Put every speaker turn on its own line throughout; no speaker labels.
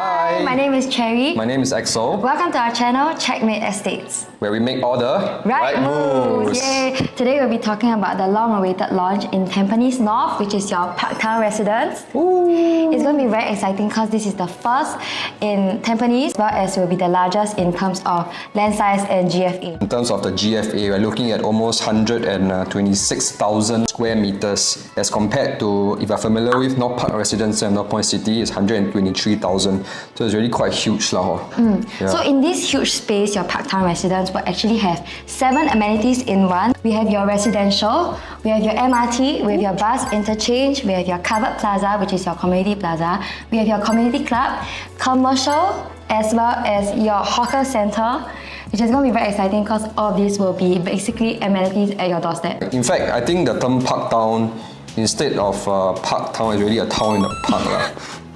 Hi,
my name is Cherry.
my name is Axel,
Welcome to our channel, Checkmate Estates.
where we make all the
Right moves! Yay! Today we'll be talking about the long-awaited launch in Tampines North, which is your Parktown Residence.
Ooh.
It's going to be very exciting because this is the first in Tampines, as well as will be the largest in terms of land size and GFA.
In terms of the GFA, we're looking at almost 126,000 square meters as compared to, if you're familiar with North Park Residence and North Point City, it's 123,000. So it's really quite huge. Yeah.
So in this huge space, your Parktown Residence will actually have 7 amenities in one. We have your residential, we have your MRT, we have your bus interchange, we have your covered plaza, which is your community plaza, we have your community club, commercial, as well as your hawker center, which is going to be very exciting because all of these will be basically amenities at your doorstep.
In fact, I think the term Parktown, instead of Parktown, is really a town in a park.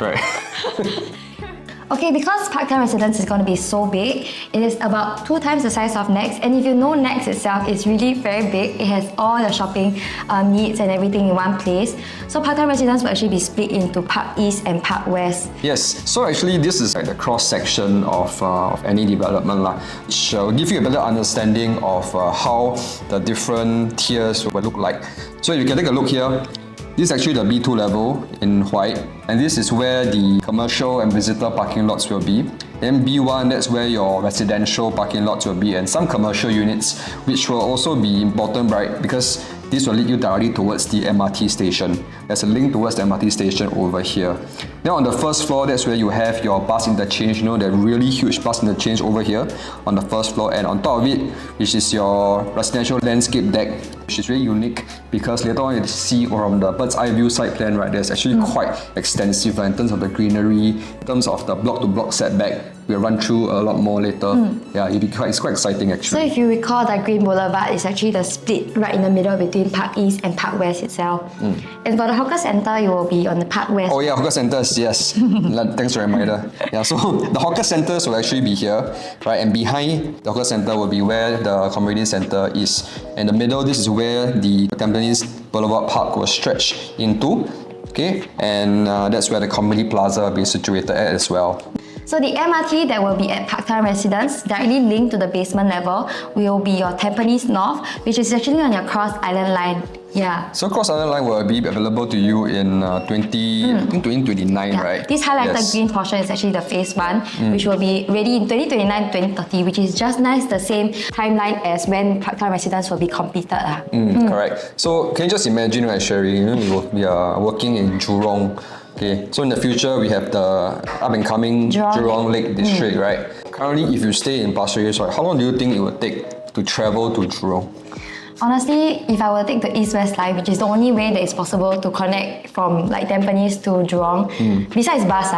Right.
Okay, because Parktown Residence is going to be so big, it is about 2 times the size of Next, and if you know Next itself, it's really very big. It has all your shopping needs and everything in one place. So Parktown Residence will actually be split into Park East and Park West.
Yes, so actually this is like the cross-section of any development, which will give you a better understanding of how the different tiers will look like. So if you can take a look here, this is actually the B2 level in white, and this is where the commercial and visitor parking lots will be. Then B1, that's where your residential parking lots will be, and some commercial units, which will also be important, right? Because this will lead you directly towards the MRT station. There's a link towards the MRT station over here. Then on the first floor, that's where you have your bus interchange, that really huge bus interchange over here on the first floor, and on top of it, which is your residential landscape deck, which is really unique because later on you see from the bird's eye view site plan, right, there's actually quite extensive in terms of the greenery, in terms of the block-to-block setback. We'll run through a lot more later. Yeah, it's quite exciting actually.
So if you recall, that Green Boulevard is actually the split right in the middle between Park East and Park West itself. And for the hawker center, you will be on the Park West.
Oh yeah, hawker centers, yes. Thanks for the reminder. Yeah, so the hawker centers will actually be here, right? And behind the hawker center will be where the community center is. In the middle, this is where the Tampines Boulevard Park will stretch into. Okay, and that's where the community plaza will be situated at as well.
So the MRT that will be at Parktown Residence, directly linked to the basement level, will be your Tampines North, which is actually on your Cross Island line. Yeah.
So Cross Island line will be available to you in 2029, right?
This highlighted green portion is actually the phase 1, which will be ready in 2029-2030, which is just nice the same timeline as when Parktown Residence will be completed.
Correct. So can you just imagine, right, Sherry, we are working in Jurong. Okay, so in the future, we have the up-and-coming Jurong Lake District, right? Currently, if you stay in Pasir Ris, right, how long do you think it would take to travel to Jurong?
Honestly, if I were to take the East-West line, which is the only way that it's possible to connect from like Tampines to Jurong, besides bus,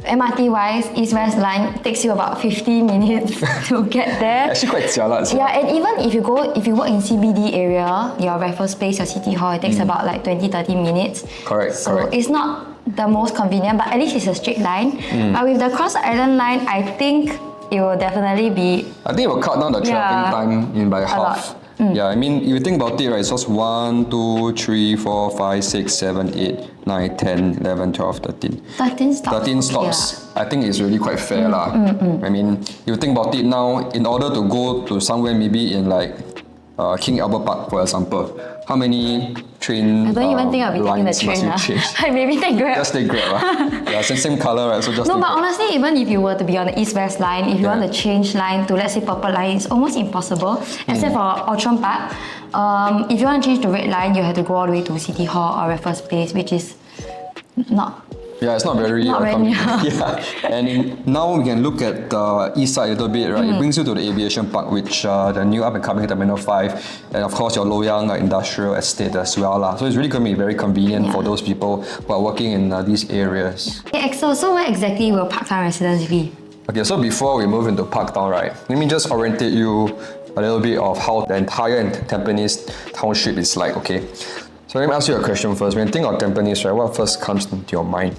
MRT-wise, East-West line takes you about 50 minutes to get there.
Actually quite jialat.
Yeah, and even if you work in CBD area, your Raffles Place, your City Hall, it takes about like 20-30 minutes.
Correct,
so it's not the most convenient, but at least it's a straight line. But with the Cross Island line, I think it will definitely be...
I think it will cut down the travelling time in by half. Yeah, I mean, if you think about it, right, it's just 1, 2, 3, 4, 5, 6, 7, 8, 9, 10, 11, 12, 13.
13 stops.
13 stops. Yeah. I think it's really quite fair. I mean, if you think about it now, in order to go to somewhere maybe in like King Albert Park, for example, how many train
I don't even think I'll be taking the train. I maybe take Grab.
Just take Grab. Yeah, same color, right? So just
no, but honestly, even if you were to be on the East-West line, if you want to change line to, let's say, Purple line, it's almost impossible, except for Outram Park. If you want to change to Red line, you have to go all the way to City Hall or Raffles Place, which is not...
Yeah, it's not very
near.
Yeah. And now we can look at the east side a little bit, right? It brings you to the Aviation Park, which the new up-and-coming Terminal 5, and of course your Loyang Industrial Estate as well. So it's really going to be very convenient for those people who are working in these areas.
Okay, Axel, so where exactly will Parktown Residence be?
Okay, so before we move into Parktown, right, let me just orientate you a little bit of how the entire Tampines township is like, okay? So let me ask you a question first. When you think of Tampines, right, what first comes into your mind?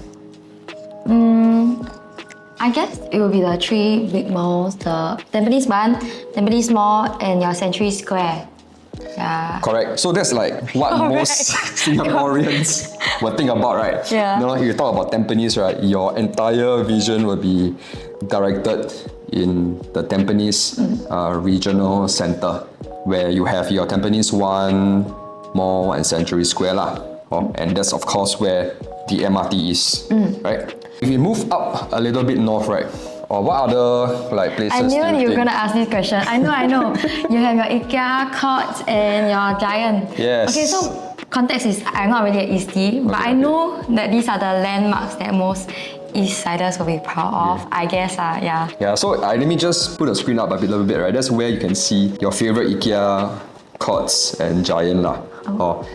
I guess it will be the 3 big malls, the Tampines 1, Tampines Mall, and your Century Square. Yeah.
Correct. So that's like what most Singaporeans will think about, right?
Yeah.
You know, if you talk about Tampines, right, your entire vision will be directed in the Tampines regional center, where you have your Tampines 1 Mall and Century Square lah. And that's of course where the MRT is, right? If you move up a little bit north, right, or what other like places?
I knew you were
think?
gonna ask this question. I know. You have your IKEA, Courts, and your Giant.
Yes.
Okay, so context is I'm not really an Eastie, but I know that these are the landmarks that most East Siders will be proud of. I guess, yeah.
Yeah, so let me just put the screen up a little bit, right? That's where you can see your favorite IKEA, Courts, and Giant lah.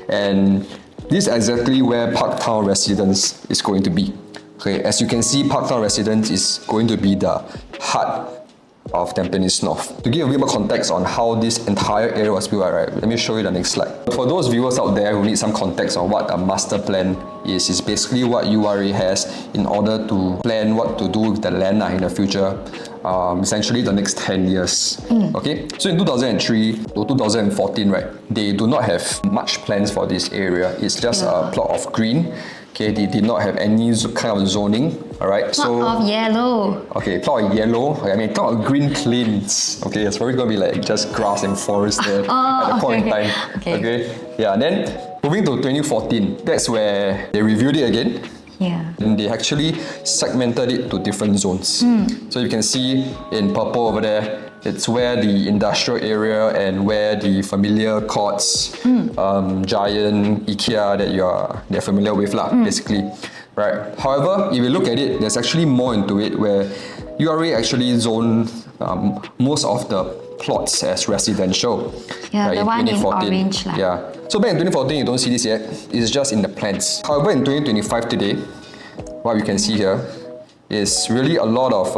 And this is exactly where Parktown Residence is going to be. Okay, as you can see, Parktown Residence is going to be the heart of Tampines North. To give a bit more context on how this entire area was built, right, let me show you the next slide. For those viewers out there who need some context on what a master plan is basically what URA has in order to plan what to do with the land in the future, essentially the next 10 years. Okay, so in 2003 to 2014, right, they do not have much plans for this area. It's just a plot of green. Okay, they did not have any kind of zoning. Alright, so
Plot of yellow.
Okay, plot of yellow. I mean, plot of green plains. Okay, it's probably gonna be like just grass and forest there at the point in time. Okay. Yeah, then moving to 2014, that's where they reviewed it again.
Yeah.
And they actually segmented it to different zones. So you can see in purple over there, it's where the industrial area and where the familiar Courts, Giant, IKEA that they're familiar with basically. Right. However, if you look at it, there's actually more into it where URA actually zoned most of the plots as residential.
Yeah,
right,
the one in
2014.
orange.
Yeah. So back in 2014, you don't see this yet. It's just in the plans. However, in 2025 today, what we can see here is really a lot of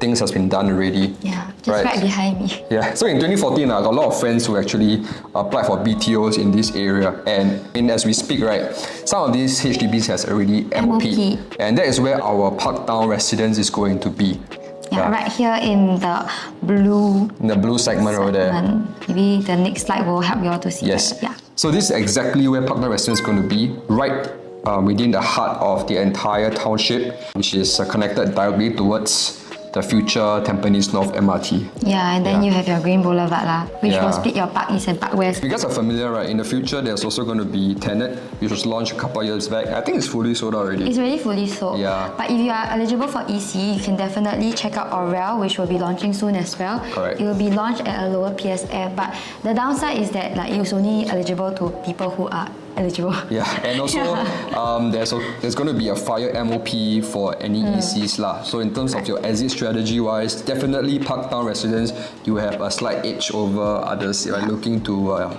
things has been done already.
Yeah, just right behind me.
Yeah, so in 2014, I got a lot of friends who actually applied for BTOs in this area, and as we speak, right, some of these HDBs has already MOP, and that is where our Parktown Residence is going to be.
Yeah, right here in the blue.
In the blue segment over there.
Maybe the next slide will help you all to see.
Yes.
That. Yeah.
So this is exactly where Parktown Residence is going to be, right within the heart of the entire township, which is connected directly towards the future Tampines North MRT.
Yeah, and then you have your Green Boulevard which will split your Park East and Park West.
If you guys are familiar, right, in the future there's also going to be Tenet, which was launched a couple of years back. I think it's fully sold already.
It's already fully sold.
Yeah.
But if you are eligible for EC, you can definitely check out Aurel, which will be launching soon as well.
Correct.
It will be launched at a lower PSF, but the downside is that it's only eligible to people who are eligible.
Yeah, and also there's going to be a fire MOP for any ECs lah. So in terms of your exit strategy wise, definitely Parktown Residence, you have a slight edge over others if you're looking to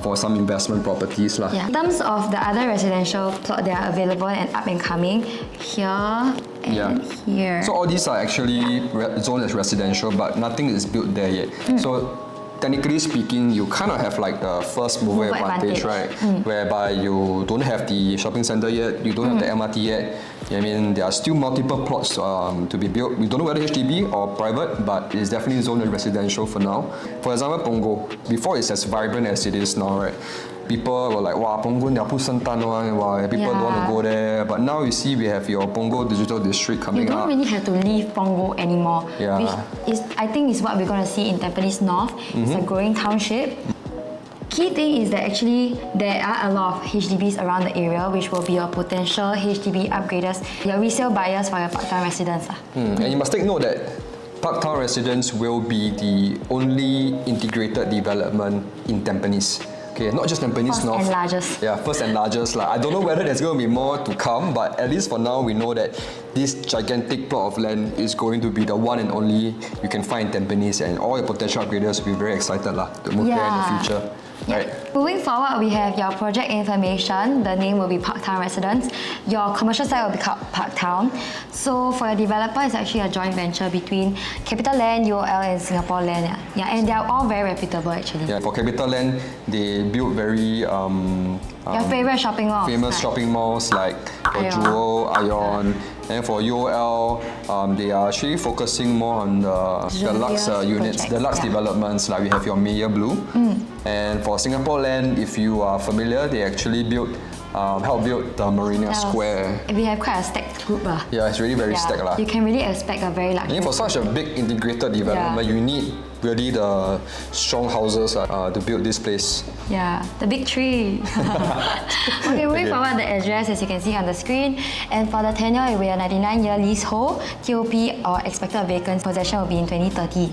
for some investment properties lah.
Yeah. In terms of the other residential plot that are available and up and coming, here and here.
So all these are actually zoned as residential, but nothing is built there yet. So technically speaking, you kind of have like the first mover advantage, right? Whereby you don't have the shopping center yet, you don't have the MRT yet. I mean, there are still multiple plots to be built. We don't know whether HDB or private, but it's definitely zoned as residential for now. For example, Punggol, before it's as vibrant as it is now, right? People were like, wow, Punggol, they're put Santan one, wow, people don't want to go there. But now you see we have your Punggol Digital District coming up.
You don't really have to leave Punggol anymore.
Yeah.
Which is, I think is what we're going to see in Tampines North. It's a growing township. Key thing is that actually there are a lot of HDBs around the area, which will be your potential HDB upgraders, your resale buyers for your Parktown Residence.
And you must take note that Parktown Residence will be the only integrated development in Tampines. Okay, not just Tampines North.
First and largest.
Yeah, first and largest. I don't know whether there's going to be more to come, but at least for now, we know that this gigantic plot of land is going to be the one and only you can find in Tampines, and all your potential upgraders will be very excited to move there in the future. Right.
Moving forward, we have your project information. The name will be Parktown Residence. Your commercial site will be called Parktown. So for your developer, it's actually a joint venture between Capital Land, UOL, and Singapore Land. Yeah, and they are all very reputable actually.
Yeah, for Capital Land, they build very
Your favorite shopping malls.
famous shopping malls like for Jewel, Ion, and for UOL, they are actually focusing more on the deluxe units, deluxe developments. Like we have your Mayer Blue, and for Singapore Land, if you are familiar, they actually help build the Marina Square.
We have quite a stacked group.
Yeah, it's really very stacked.
You can really expect a very luxury.
And for such a big integrated development, you need really the strong houses to build this place.
Yeah, the big tree. Okay, moving forward, the address as you can see on the screen. And for the tenure, we are 99-year leasehold. TOP or expected vacant possession will be in 2030.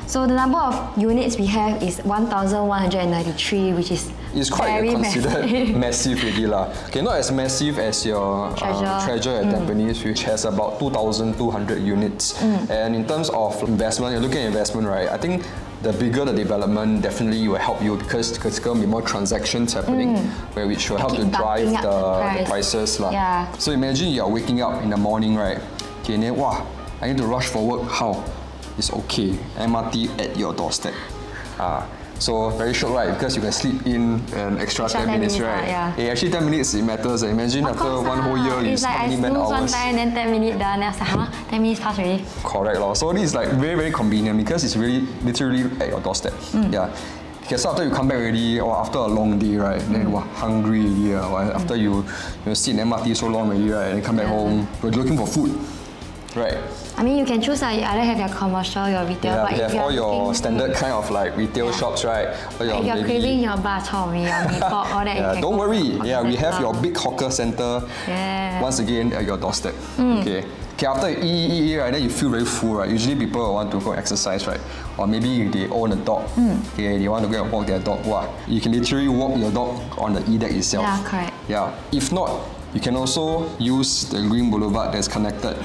So the number of units we have is 1,193, which is
it's quite considered massive already lah. Okay, not as massive as your Treasure at Tampines, which has about 2,200 units. And in terms of investment, you're looking at investment, right? I think the bigger the development, definitely will help you because there's going to be more transactions happening, which will help to drive the prices lah.
Yeah.
So imagine you're waking up in the morning, right? Okay, and then wow, I need to rush for work. How? It's okay. MRT at your doorstep. So very short, right? Because you can sleep in an extra 10 minutes, right? Actually 10 minutes it matters. Imagine after one whole year you spend many man hours.
It's like I snooze one time, then 10 minutes done, then I was like, huh? 10 minutes passed already.
Correct lor. So this is like very, very convenient because it's really literally at your doorstep. Yeah. Okay, so after you come back already, or after a long day, right? Then hungry already. After you sit in MRT so long already, right? And then come back home, you're looking for food. Right.
I mean, you can choose you either have your commercial, your retail, but
you
if
have all your standard kind of like retail shops, right? Or
if you're craving your bak chor mee, your mee pok, all that, you can
don't worry. We have your big hawker center. Once again at your doorstep. Okay, after you eat, right, then you feel very full, right? Usually people want to go exercise, right? Or maybe they own a dog. Okay, they want to go and walk their dog. Wow, you can literally walk your dog on the E-deck itself.
Yeah, correct.
Yeah. If not, you can also use the Green Boulevard that's connected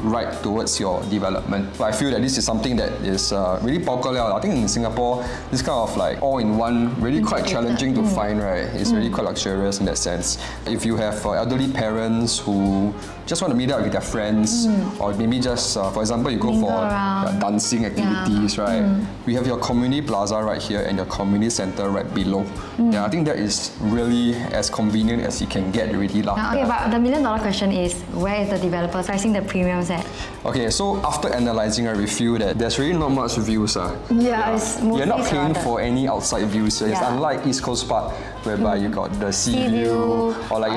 right towards your development. But I feel that this is something that is really popular. I think in Singapore, this kind of like all-in-one, really quite challenging to find, right? It's really quite luxurious in that sense. If you have elderly parents who just want to meet up with their friends, or maybe just, for example, you go for dancing activities, right? We have your community plaza right here and your community center right below. I think that is really as convenient as you can get already.
Okay, but the million-dollar question is, where is the developer pricing the premiums at?
Okay, so after analyzing, we feel that there's really not much views.
It's mostly
you're not paying for any outside views. It's unlike East Coast Park, whereby you got the sea view, or like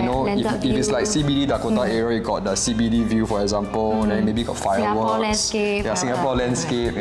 if it's like CBD Dakota area, you got the CBD view, for example, and then maybe got fireworks. Singapore landscape.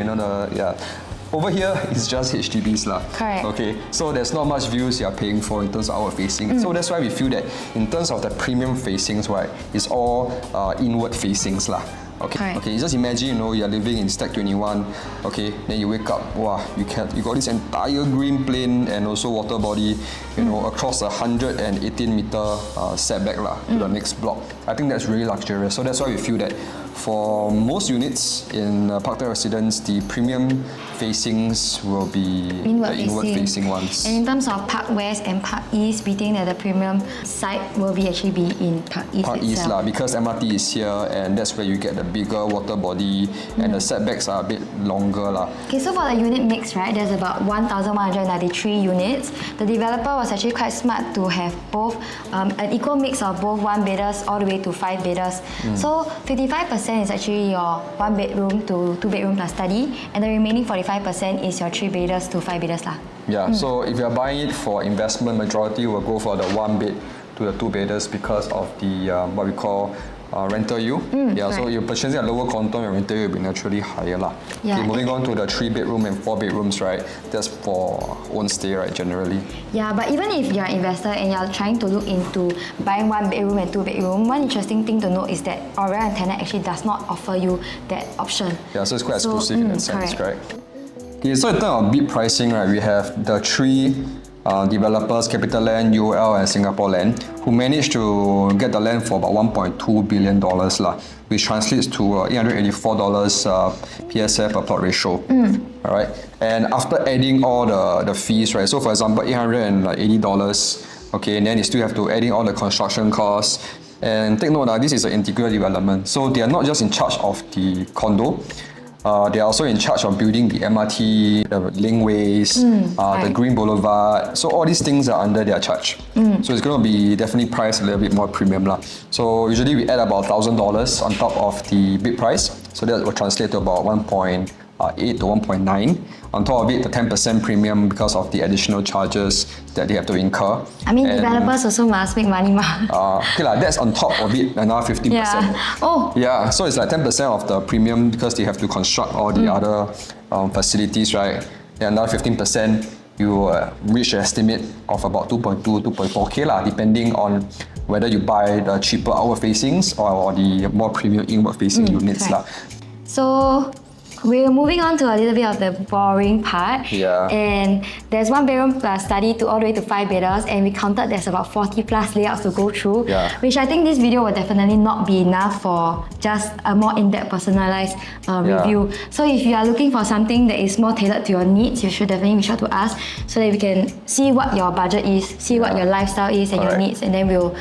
Over here, it's just HDBs lah.
Correct.
Okay, so there's not much views you're paying for in terms of outward facing. So that's why we feel that in terms of the premium facings, right, it's all inward facings lah. Okay. Okay. Just imagine, you're living in Stack 21. Okay. Then you wake up. Wow. You got this entire green plain and also water body. Across a 118-meter setback to the next block. I think that's really luxurious. So that's why we feel that for most units in Parktown Residence, the premium facings will be the inward-facing ones.
And in terms of Park West and Park East, we think that the premium site will actually be in Park East
Park East because MRT is here and that's where you get the bigger water body and the setbacks are a bit longer.
Okay, so for the unit mix, right, there's about 1,193 units. The developer was actually quite smart to have both an equal mix of both one-bedders all the way to five-bedders. So 55% is actually your one-bedroom to two-bedroom plus study, and the remaining 45% is your three-bedders to five-bedders .
So if you're buying it for investment, majority will go for the one-bed to the two-bedders because of the what we call rental yield. So you're purchasing a lower quantum, your rental yield will be naturally higher . Okay, moving on to the 3-bedroom and 4-bedrooms, right? That's for own stay, right, generally.
But even if you're an investor and you're trying to look into buying 1-bedroom and 2-bedroom, one interesting thing to note is that Aurora and Tenet actually does not offer you that option.
So it's quite exclusive in that sense, correct? Okay, so in terms of bid pricing, right, we have the three developers, CapitaLand, UOL and Singapore Land, who managed to get the land for about $1.2 billion, which translates to $884 PSF per plot ratio. Alright, and after adding all the fees, right, so for example, $880, okay, and then you still have to add in all the construction costs. And take note that this is an integrated development, so they are not just in charge of the condo, They are also in charge of building the MRT, the linkways, the Green Boulevard. So all these things are under their charge. So it's going to be definitely priced a little bit more premium lah. So usually we add about $1,000 on top of the bid price. So that will translate to about 1.8 to 1.9. On top of it, the 10% premium because of the additional charges that they have to incur.
I mean, developers also must make money, ma.
Okay, that's on top of it, another 15%.
Yeah. Oh.
Yeah, so it's like 10% of the premium because they have to construct all the other facilities, right? And another 15%, you reach an estimate of about 2.2, 2.4K lah, depending on whether you buy the cheaper outward facings or the more premium inward facing units lah.
So we're moving on to a little bit of the boring part.
Yeah.
And there's 1 bedroom plus study to all the way to 5 bedrooms, and we counted there's about 40 plus layouts to go through.
Yeah.
Which I think this video will definitely not be enough for just a more in-depth personalized review. So if you are looking for something that is more tailored to your needs, you should definitely reach out to us so that we can see what your budget is, see what your lifestyle is and your needs, and then we'll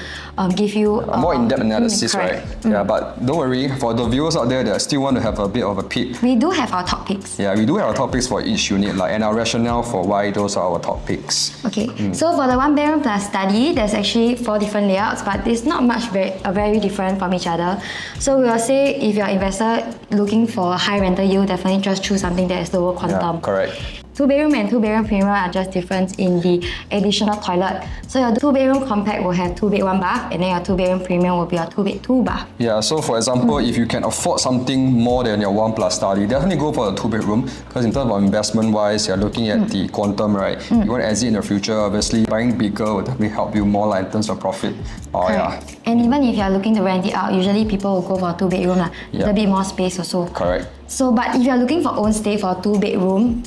give you
a more in-depth analysis, right?
Mm.
Yeah, but don't worry, for the viewers out there that still want to have a bit of a peek,
we do have our top picks.
Yeah, we do have our top picks for each unit, and our rationale for why those are our top picks.
Okay, so for the 1 bedroom plus study, there's actually 4 different layouts, but it's not much very different from each other. So we will say if you're an investor looking for a high rental yield, definitely just choose something that is lower quantum.
Yeah, correct.
2 bedroom and 2 bedroom premium are just different in the additional toilet. So your 2 bedroom compact will have 2 bed 1 bath, and then your 2 bedroom premium will be a 2 bed 2 bath.
Yeah, so for example, if you can afford something more than your 1 plus study, definitely go for the 2 bedroom, because in terms of investment wise, you're looking at the quantum, right? You want to exit in the future, obviously buying bigger will definitely help you more in terms of profit.
Correct. And even if you're looking to rent it out, usually people will go for a 2 bedroom, a little bit more space also.
Correct.
So, but if you're looking for own stay for a 2 bedroom,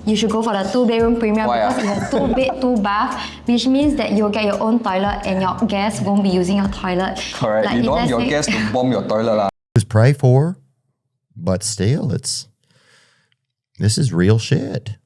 you should go for the 2 bedroom premium.
Why,
because it's a 2 bed 2 bath, which means that you'll get your own toilet and your guests won't be using your toilet.
Correct.
Like
you don't want your guests to bomb your toilet lah.
Just pray for, but still, this is real shit.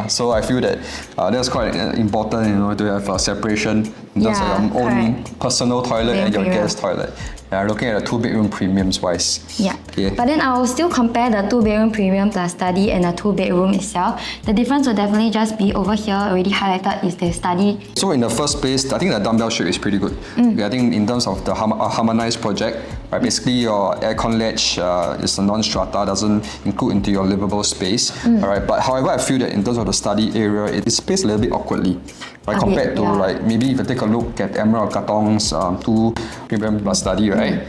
So I feel that that's quite important, to have a separation in terms of your own personal toilet and your guest toilet. Looking at the 2 bedroom premiums wise.
Yeah. But then I will still compare the 2 bedroom premium plus study and the 2 bedroom itself. The difference will definitely just be over here already highlighted is the study.
So in the first place, I think the dumbbell shape is pretty good. I think in terms of the harmonized project, right, basically your aircon ledge is a non-strata, doesn't include into your livable space. Alright, but however, I feel that in terms of the study area, it is spaced a little bit awkwardly. Right, compared to like maybe if you take a look at Emerald Katong's 2 premium plus study, right?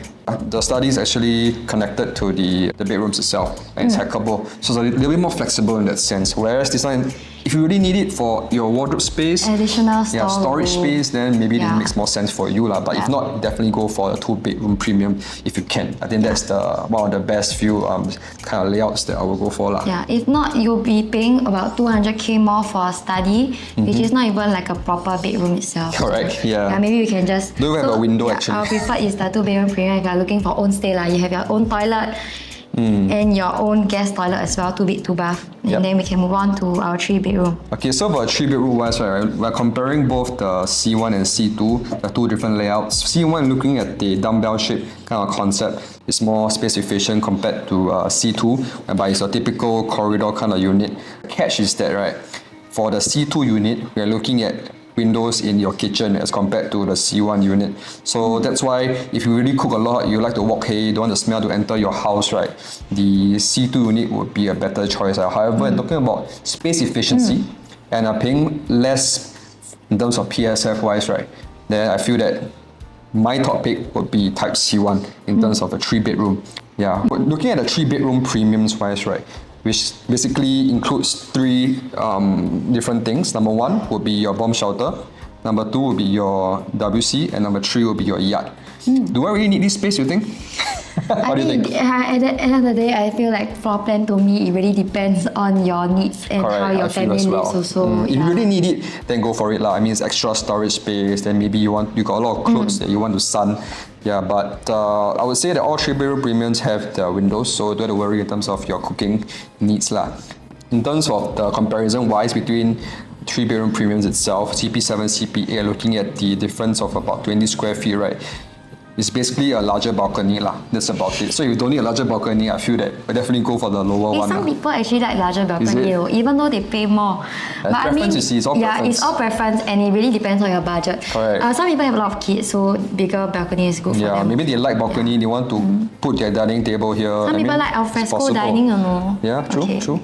The study is actually connected to the bedrooms itself, and it's hackable. So it's a little bit more flexible in that sense. Whereas this one, if you really need it for your wardrobe space,
additional
storage space, then maybe it makes more sense for you lah. But if not, definitely go for a 2 bedroom premium if you can. I think that's one of the best few kind of layouts that I will go for lah.
Yeah, if not, you'll be paying about 200k more for a study, which is not even like a proper bedroom itself.
Correct. Yeah.
Maybe we can just
do have a window actually.
Our preferred is the 2 bedroom premium if you're looking for own stay lah. You have your own toilet. And your own guest toilet as well, 2 bed 2 bath. And then we can move on to our 3 bedroom. Okay,
so for a 3 bedroom wise, right, we're comparing both the C1 and C2, the 2 different layouts. C1 looking at the dumbbell shape kind of concept is more space efficient compared to C2, whereby it's a typical corridor kind of unit. Catch is that, right, for the C2 unit, we're looking at windows in your kitchen as compared to the C1 unit. So that's why if you really cook a lot, you like to walk, you don't want the smell to enter your house, right? The C2 unit would be a better choice. However, talking about space efficiency and paying less in terms of PSF wise, right? Then I feel that my top pick would be type C1 in terms of a 3 bedroom. Yeah, but looking at the 3 bedroom premiums wise, right? Which basically includes 3 different things. Number 1 would be your bomb shelter. Number 2 would be your WC, and number 3 would be your yard. Do I really need this space, you think? What do you think?
At the end of the day, I feel like floor plan to me, it really depends on your needs and how your family lives also.
If you really need it, then go for it lah. I mean, it's extra storage space, then maybe you got a lot of clothes that you want to sun. Yeah, but I would say that all 3 bedroom premiums have the windows, so don't have to worry in terms of your cooking needs lah. In terms of the comparison wise between 3 bedroom premiums itself, CP7, CP8, looking at the difference of about 20 square feet, right? It's basically a larger balcony lah. That's about it. So if you don't need a larger balcony, I feel that I definitely go for the lower one.
Some
lah.
people actually like larger balcony, though, even though they pay more. But
preference, you see, it's all preference.
it's all preference, and it really depends on your budget.
Correct.
Some people have a lot of kids, so bigger balcony is good for them.
Maybe they like balcony. They want to put their dining table here.
Some people like alfresco dining, you know.
Yeah, true,
Okay.
true.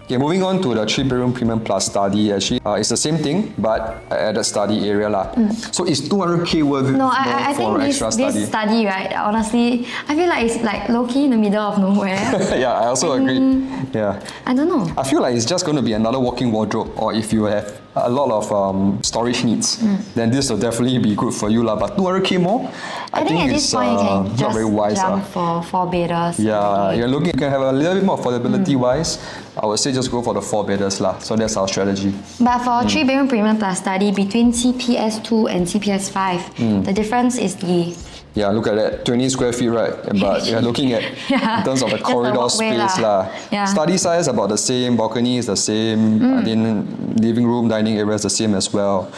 Okay, moving on to the 3-bedroom premium plus study. Actually, it's the same thing, but I added study area lah. So it's 200k worth
No,
more
I
for
think
extra
this study, right, honestly, I feel like it's like low-key in the middle of nowhere.
Yeah, I also agree. Yeah.
I don't know.
I feel like it's just going to be another walk-in wardrobe, or if you have a lot of storage needs, then this will definitely be good for you lah. But 200k more,
I think at this
it's
point you can
not
just
very wise.
jump for 4-bedders.
Yeah, you can have a little bit more affordability wise. I would say just go for the 4-bedders lah. So that's our strategy.
But for 3-bedroom premium plus study, between CPS 2 and CPS 5, the difference is the...
Yeah, look at that, 20 square feet, right? But you're looking at in terms of the corridor
walkway
space lah.
Yeah.
Study size about the same, balcony is the same. I think living room, dining area is the same as well.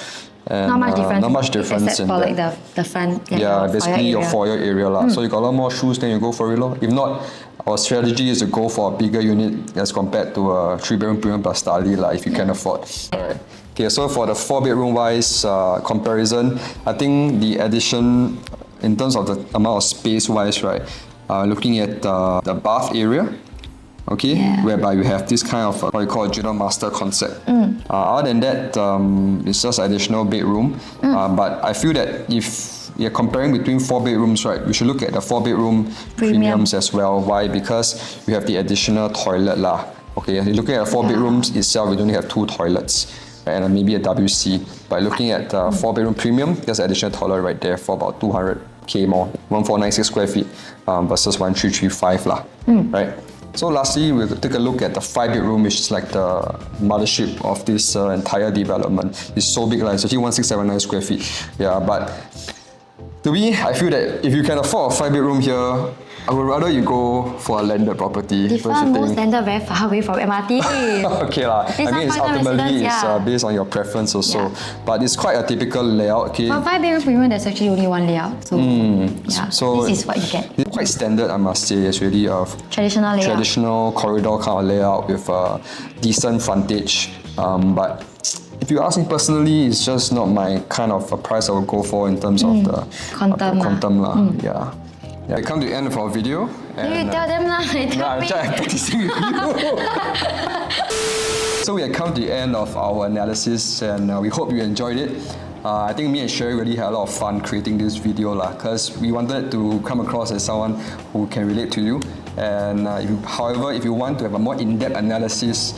And,
Not much difference.
Not much difference
except
in
for
that.
like the front.
Yeah,
your
basically your foyer area lah. So you got a lot more shoes, then you go for it lor. If not, our strategy is to go for a bigger unit as compared to a 3-bedroom premium plus study lah, if you can afford. Alright. Okay, so for the 4-bedroom wise comparison, I think the addition in terms of the amount of space wise, right? Looking at the bath area, okay, whereby you have this kind of what you call a junior master concept. Other than that, it's just additional bedroom. But I feel that if you're comparing between 4 bedrooms, right, we should look at the 4-bedroom premiums as well. Why? Because you have the additional toilet lah. Okay, you're looking at 4 bedrooms itself, you only have 2 toilets. And maybe a WC. By looking at the 4-bedroom premium, there's an additional toilet right there for about 200k more, 1496 square feet versus 1335 lah, right? So lastly, we'll take a look at the 5-bedroom, which is like the mothership of this entire development. It's so big, like it's actually 1679 square feet. Yeah, but to me, I feel that if you can afford a 5-bedroom here, I would rather you go for a landed property.
Most landed very far away from MRT.
Okay lah. I mean, it's ultimately based on your preference also. But it's quite a typical layout. Okay.
For 5-bedroom premium, there's actually only one layout. So, so this is what you get.
It's quite standard, I must say. It's really a
traditional layout.
Traditional corridor kind of layout with a decent frontage. But if you ask me personally, it's just not my kind of a price I would go for in terms of the quantum lah. Yeah. Yeah, we come to the end of our video.
And, you tell them lah.
I'm trying practicing with you. So we have come to the end of our analysis, and we hope you enjoyed it. I think me and Sherry really had a lot of fun creating this video lah, because we wanted to come across as someone who can relate to you. And however, if you want to have a more in-depth analysis,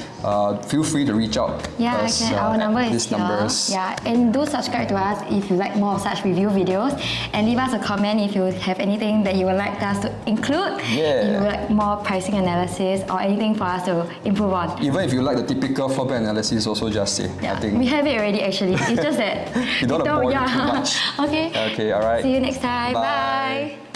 feel free to reach out.
Yeah, our number is here.
Numbers.
Yeah, and do subscribe to us if you like more of such review videos, and leave us a comment if you have anything that you would like us to include.
Yeah.
If you would like more pricing analysis or anything for us to improve on.
Even if you like the typical floor plan analysis, also just say.
Yeah,
I think
we have it already actually. It's just that
you don't want to bore you too much.
Okay.
Okay, alright.
See you next time.
Bye.
Bye.